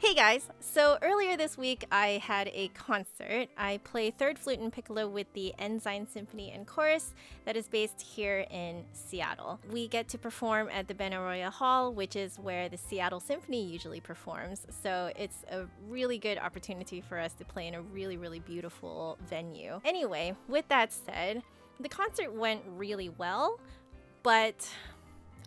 Hey guys! So earlier this week I had a concert. I play third flute and piccolo with the Ensign Symphony and Chorus that is based here in Seattle. We get to perform at the Benaroya Hall, which is where the Seattle Symphony usually performs. So it's a really good opportunity for us to play in a really beautiful venue. Anyway, with that said, the concert went really well, but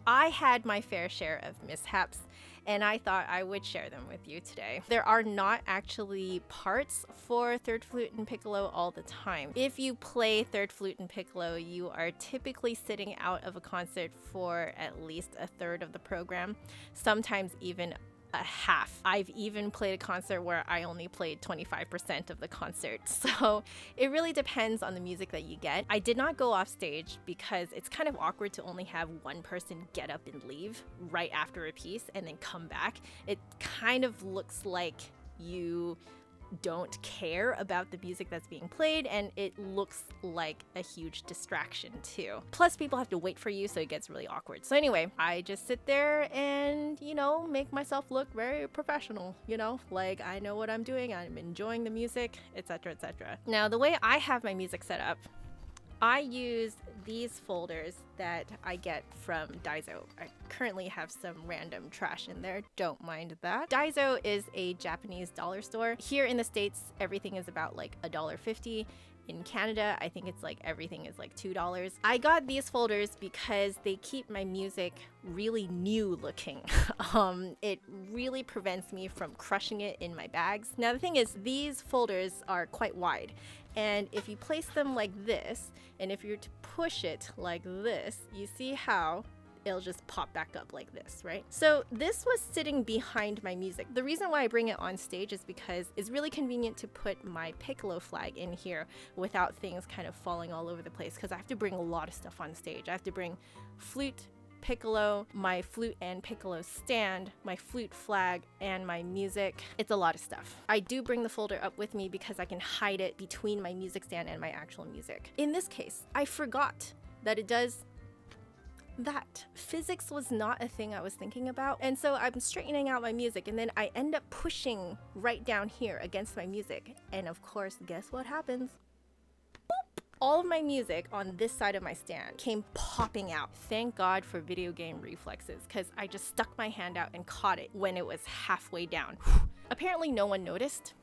I had my fair share of mishaps, and I thought I would share them with you today. There are not actually parts for third flute and piccolo all the time. If you play third flute and piccolo, you are typically sitting out of a concert for at least a third of the program, sometimes even a half. I've even played a concert where I only played 25% of the concert. So it really depends on the music that you get. I did not go off stage because it's kind of awkward to only have one person get up and leave right after a piece and then come back. It kind of looks like you don't care about the music that's being played, and it looks like a huge distraction too. Plus people have to wait for you, so it gets really awkward. So anyway, I just sit there and, make myself look very professional, like I know what I'm doing, I'm enjoying the music, etc, etc. Now, the way I have my music set up, I use these folders that I get from Daiso. I currently have some random trash in there, don't mind that. Daiso is a Japanese dollar store. Here in the States, everything is about like $1.50. In Canada, I think it's like everything is like $2. I got these folders because they keep my music really new looking. It really prevents me from crushing it in my bags. Now the thing is, these folders are quite wide, and if you place them like this, and if you're to push it like this, you see how it'll just pop back up like this, right? So this was sitting behind my music. The reason why I bring it on stage is because it's really convenient to put my piccolo flag in here without things kind of falling all over the place, because I have to bring a lot of stuff on stage. I have to bring flute, piccolo, my flute and piccolo stand, my flute flag, and my music. It's a lot of stuff. I do bring the folder up with me because I can hide it between my music stand and my actual music. In this case, I forgot that it does that. Physics was not a thing I was thinking about, and so I'm straightening out my music, and then I end up pushing right down here against my music, and of course, guess what happens? Boop! All of my music on this side of my stand came popping out. Thank God for video game reflexes, because I just stuck my hand out and caught it when it was halfway down. Apparently no one noticed.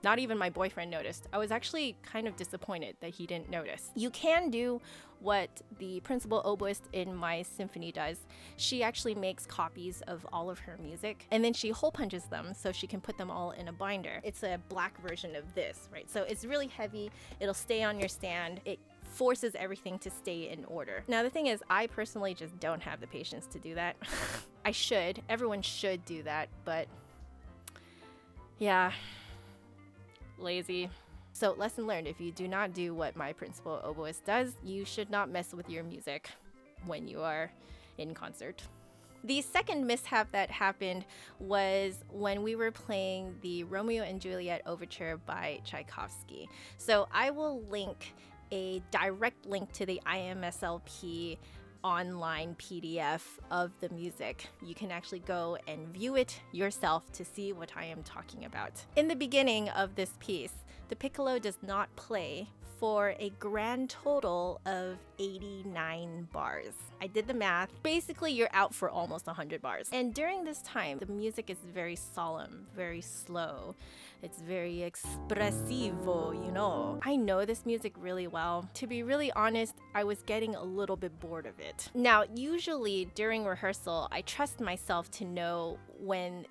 Not even my boyfriend noticed. I was actually kind of disappointed that he didn't notice. You can do what the principal oboist in my symphony does. She actually makes copies of all of her music, and then she hole punches them so she can put them all in a binder. It's a black version of this, right? So it's really heavy. It'll stay on your stand. It forces everything to stay in order. Now the thing is, I personally just don't have the patience to do that. I should. Everyone should do that, but yeah. Lazy. So lesson learned, if you do not do what my principal oboist does, you should not mess with your music when you are in concert. The second mishap that happened was when we were playing the Romeo and Juliet Overture by Tchaikovsky. So I will link a direct link to the IMSLP online PDF of the music. You can actually go and view it yourself to see what I am talking about. In the beginning of this piece, the piccolo does not play for a grand total of 89 bars. I did the math. Basically, you're out for almost 100 bars. And during this time, the music is very solemn, very slow. It's very espressivo, I know this music really well. To be really honest, I was getting a little bit bored of it. Now, usually during rehearsal, I trust myself to know when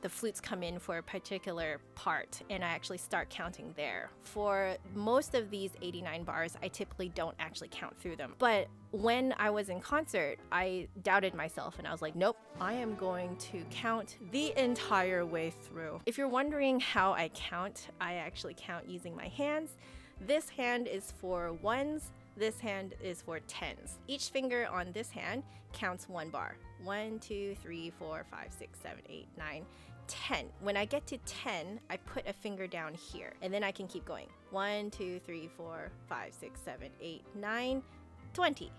the flutes come in for a particular part, and I actually start counting there. For most of these 89 bars, I typically don't actually count through them. But when I was in concert, I doubted myself, and I was like, nope, I am going to count the entire way through. If you're wondering how I count, I actually count using my hands. This hand is for ones, this hand is for tens. Each finger on this hand counts one bar. 1, 2, 3, 4, 5, 6, 7, 8, 9, 10. When I get to 10, I put a finger down here, and then I can keep going. 1, 2, 3, 4, 5, 6, 7, 8, 9, 20,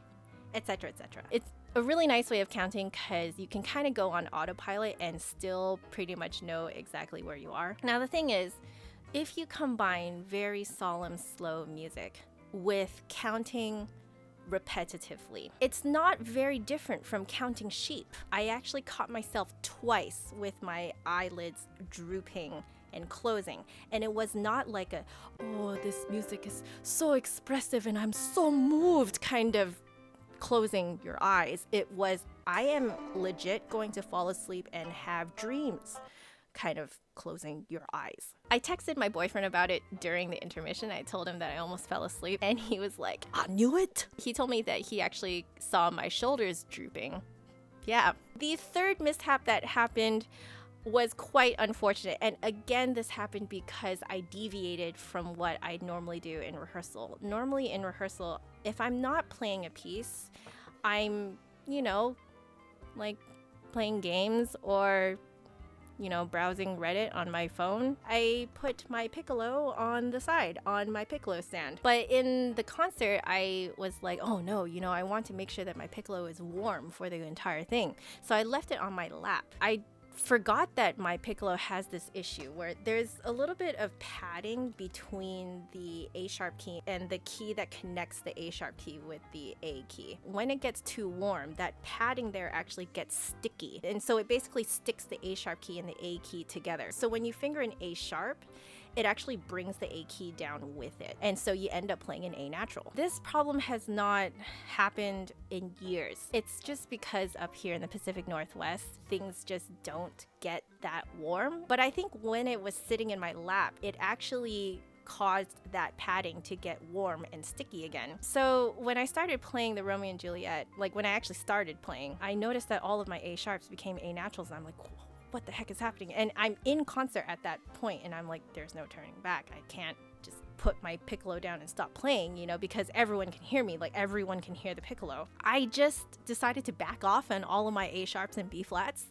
etc, etc. It's a really nice way of counting because you can kind of go on autopilot and still pretty much know exactly where you are. Now the thing is, if you combine very solemn, slow music with counting repetitively, it's not very different from counting sheep. I actually caught myself twice with my eyelids drooping and closing, and it was not like a, oh, this music is so expressive and I'm so moved kind of closing your eyes. It was, I am legit going to fall asleep and have dreams kind of closing your eyes. I texted my boyfriend about it during the intermission. I told him that I almost fell asleep, and he was like, I knew it. He told me that he actually saw my shoulders drooping. Yeah. The third mishap that happened was quite unfortunate, and again, this happened because I deviated from what I normally do in rehearsal. Normally in rehearsal, if I'm not playing a piece, I'm, like playing games or browsing Reddit on my phone. I put my piccolo on the side on my piccolo stand. But in the concert, I was like, oh no, I want to make sure that my piccolo is warm for the entire thing. So I left it on my lap. I forgot that my piccolo has this issue where there's a little bit of padding between the A sharp key and the key that connects the A sharp key with the A key. When it gets too warm, that padding there actually gets sticky, and so it basically sticks the A sharp key and the A key together. So when you finger an A sharp, it actually brings the A key down with it, and so you end up playing an A natural. This problem has not happened in years. It's just because up here in the Pacific Northwest, things just don't get that warm. But I think when it was sitting in my lap, it actually caused that padding to get warm and sticky again. So when I started playing the Romeo and Juliet, like when I actually started playing, I noticed that all of my A sharps became A naturals, and I'm like, what the heck is happening? And I'm in concert at that point, and I'm like, there's no turning back. I can't just put my piccolo down and stop playing, because everyone can hear me, like everyone can hear the piccolo. I just decided to back off on all of my A sharps and B flats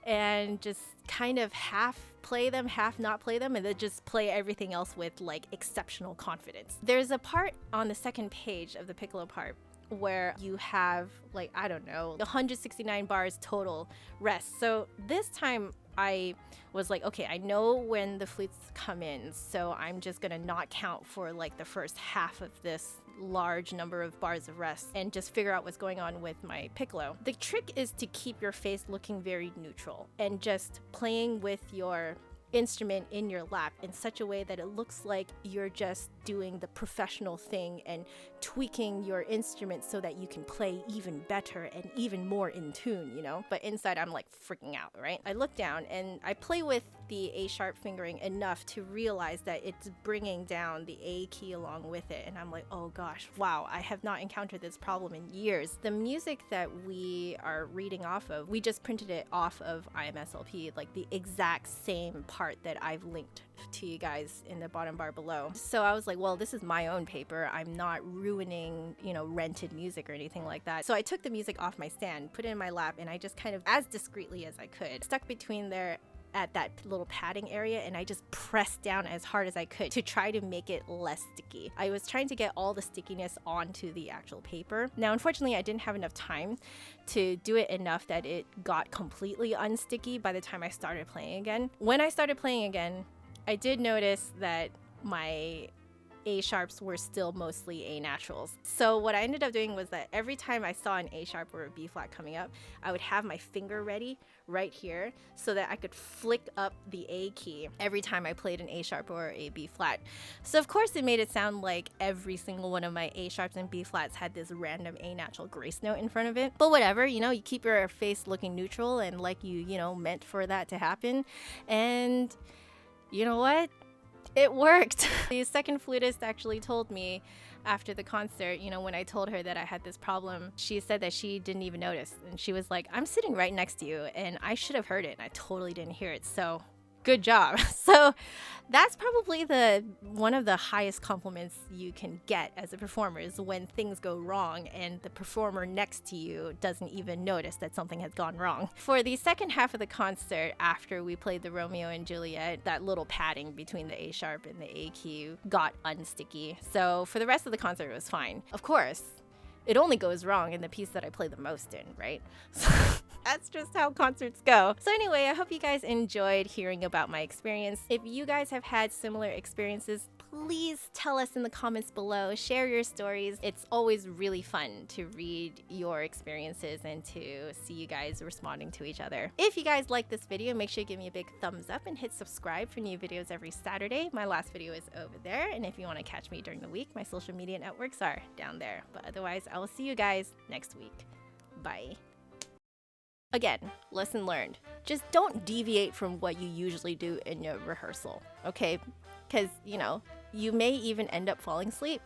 and just kind of half play them, half not play them, and then just play everything else with like exceptional confidence. There's a part on the second page of the piccolo part where you have 169 bars total rest. So this time I was like, okay, I know when the flutes come in, so I'm just gonna not count for like the first half of this large number of bars of rest and just figure out what's going on with my piccolo. The trick is to keep your face looking very neutral and just playing with your instrument in your lap in such a way that it looks like you're just doing the professional thing and tweaking your instrument so that you can play even better and even more in tune, But inside I'm like freaking out, right? I look down and I play with the A sharp fingering enough to realize that it's bringing down the A key along with it, and I'm like, oh gosh, wow, I have not encountered this problem in years. The music that we are reading off of, we just printed it off of IMSLP, like the exact same part that I've linked to you guys in the bottom bar below. So I was like, well, this is my own paper. I'm not ruining, rented music or anything like that. So I took the music off my stand, put it in my lap, and I just kind of, as discreetly as I could, stuck between there at that little padding area, and I just pressed down as hard as I could to try to make it less sticky. I was trying to get all the stickiness onto the actual paper. Now, unfortunately, I didn't have enough time to do it enough that it got completely unsticky by the time I started playing again. When I started playing again, I did notice that my A sharps were still mostly A naturals. So what I ended up doing was that every time I saw an A sharp or a B flat coming up, I would have my finger ready right here so that I could flick up the A key every time I played an A sharp or a B flat. So of course it made it sound like every single one of my A sharps and B flats had this random A natural grace note in front of it. But whatever, you keep your face looking neutral and like you meant for that to happen. And you know what? It worked. The second flutist actually told me after the concert, when I told her that I had this problem, she said that she didn't even notice. And she was like, I'm sitting right next to you and I should have heard it, and I totally didn't hear it. So good job. So that's probably one of the highest compliments you can get as a performer, is when things go wrong and the performer next to you doesn't even notice that something has gone wrong. For the second half of the concert, after we played the Romeo and Juliet, that little padding between the A sharp and the A key got unsticky. So for the rest of the concert, it was fine. Of course, it only goes wrong in the piece that I play the most in, right? So that's just how concerts go. So anyway, I hope you guys enjoyed hearing about my experience. If you guys have had similar experiences, please tell us in the comments below. Share your stories. It's always really fun to read your experiences and to see you guys responding to each other. If you guys like this video, make sure you give me a big thumbs up and hit subscribe for new videos every Saturday. My last video is over there, and if you want to catch me during the week, my social media networks are down there. But otherwise, I will see you guys next week. Bye. Again, lesson learned. Just don't deviate from what you usually do in your rehearsal, okay? Because, you know, you may even end up falling asleep.